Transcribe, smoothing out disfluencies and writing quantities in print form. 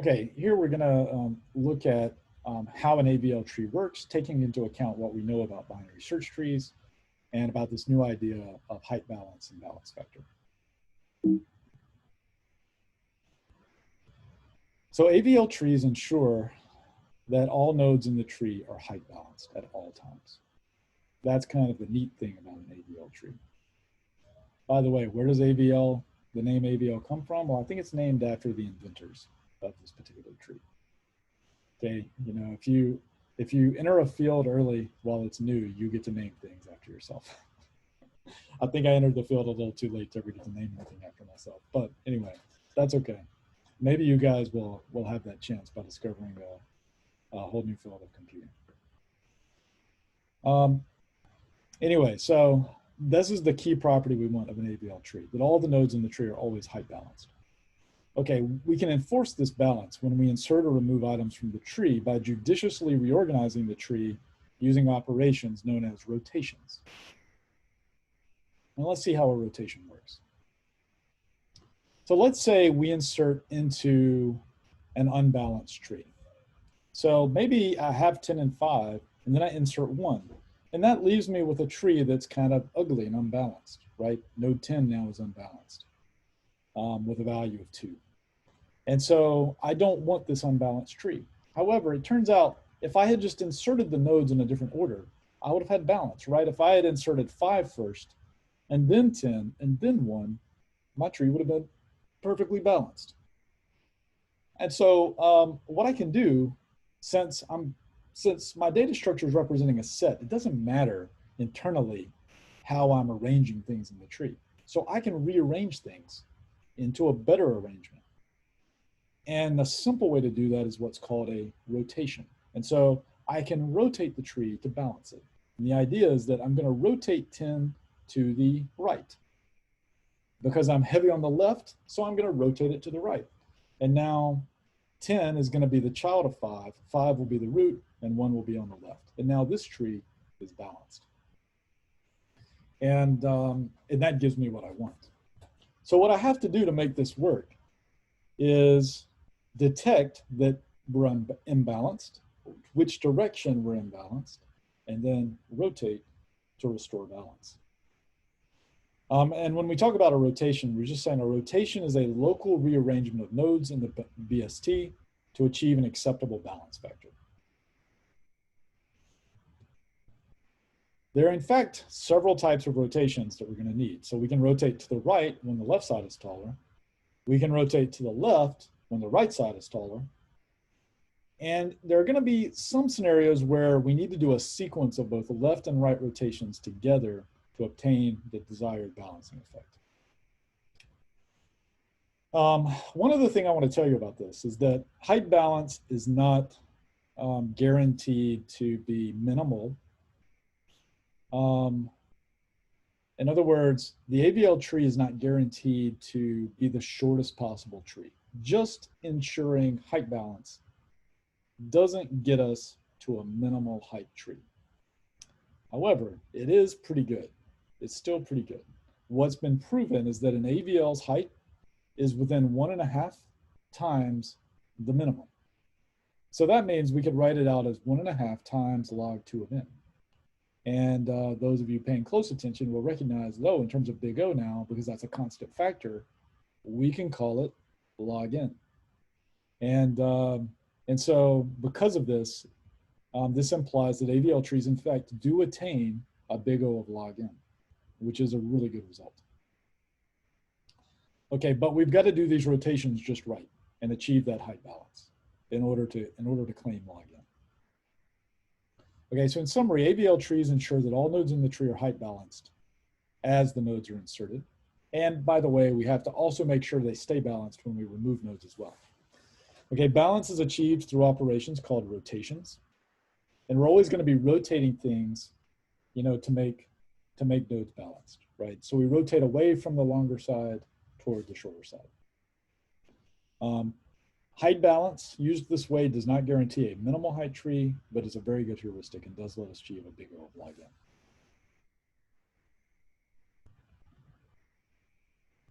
Okay, here we're going to look at how an AVL tree works, taking into account what we know about binary search trees and about this new idea of height balance and balance vector. So AVL trees ensure that all nodes in the tree are height balanced at all times. That's kind of the neat thing about an AVL tree. By the way, where does AVL, the name AVL, come from? Well, I think it's named after the inventors of this particular tree. Okay, you know, if you enter a field early while it's new, you get to name things after yourself. I think I entered the field a little too late to ever get to name anything after myself. But anyway, that's okay. Maybe you guys will have that chance by discovering a whole new field of computing. Anyway, so this is the key property we want of an AVL tree, that all the nodes in the tree are always height balanced. Okay, we can enforce this balance when we insert or remove items from the tree by judiciously reorganizing the tree using operations known as rotations. And let's see how a rotation works. So let's say we insert into an unbalanced tree. So maybe I have 10 and 5, and then I insert 1. And that leaves me with a tree that's kind of ugly and unbalanced, right? Node 10 now is unbalanced with a value of 2. And so I don't want this unbalanced tree. However, it turns out if I had just inserted the nodes in a different order, I would have had balance, right? If I had inserted 5 first, and then 10, and then 1, my tree would have been perfectly balanced. And so what I can do, since my data structure is representing a set, it doesn't matter internally how I'm arranging things in the tree. So I can rearrange things into a better arrangement. And a simple way to do that is what's called a rotation. And so I can rotate the tree to balance it. And the idea is that I'm going to rotate 10 to the right. Because I'm heavy on the left, so I'm going to rotate it to the right. And now 10 is going to be the child of 5. 5 will be the root, and 1 will be on the left. And now this tree is balanced. And that gives me what I want. So what I have to do to make this work is detect that we're imbalanced, which direction we're imbalanced, and then rotate to restore balance. And when we talk about a rotation, we're just saying a rotation is a local rearrangement of nodes in the BST to achieve an acceptable balance vector. There are, in fact, several types of rotations that we're going to need. So we can rotate to the right when the left side is taller. We can rotate to the left when the right side is taller. And there are going to be some scenarios where we need to do a sequence of both the left and right rotations together to obtain the desired balancing effect. One other thing I want to tell you about this is that height balance is not guaranteed to be minimal. In other words, the AVL tree is not guaranteed to be the shortest possible tree. Just ensuring height balance doesn't get us to a minimal height tree. However, it is pretty good. It's still pretty good. What's been proven is that an AVL's height is within 1.5 times the minimum. So that means we could write it out as 1.5 times log 2 of n. And those of you paying close attention will recognize, though, in terms of big O now, because that's a constant factor, we can call it log n. And so because of this, this implies that AVL trees, in fact, do attain a big O of log n, which is a really good result. Okay, but we've got to do these rotations just right and achieve that height balance in order to claim log n. Okay, so in summary, AVL trees ensure that all nodes in the tree are height balanced as the nodes are inserted. And by the way, we have to also make sure they stay balanced when we remove nodes as well. Okay, balance is achieved through operations called rotations. And we're always going to be rotating things, you know, to make nodes balanced, right? So we rotate away from the longer side toward the shorter side. Height balance used this way does not guarantee a minimal height tree, but is a very good heuristic and does let us achieve a big O of log n.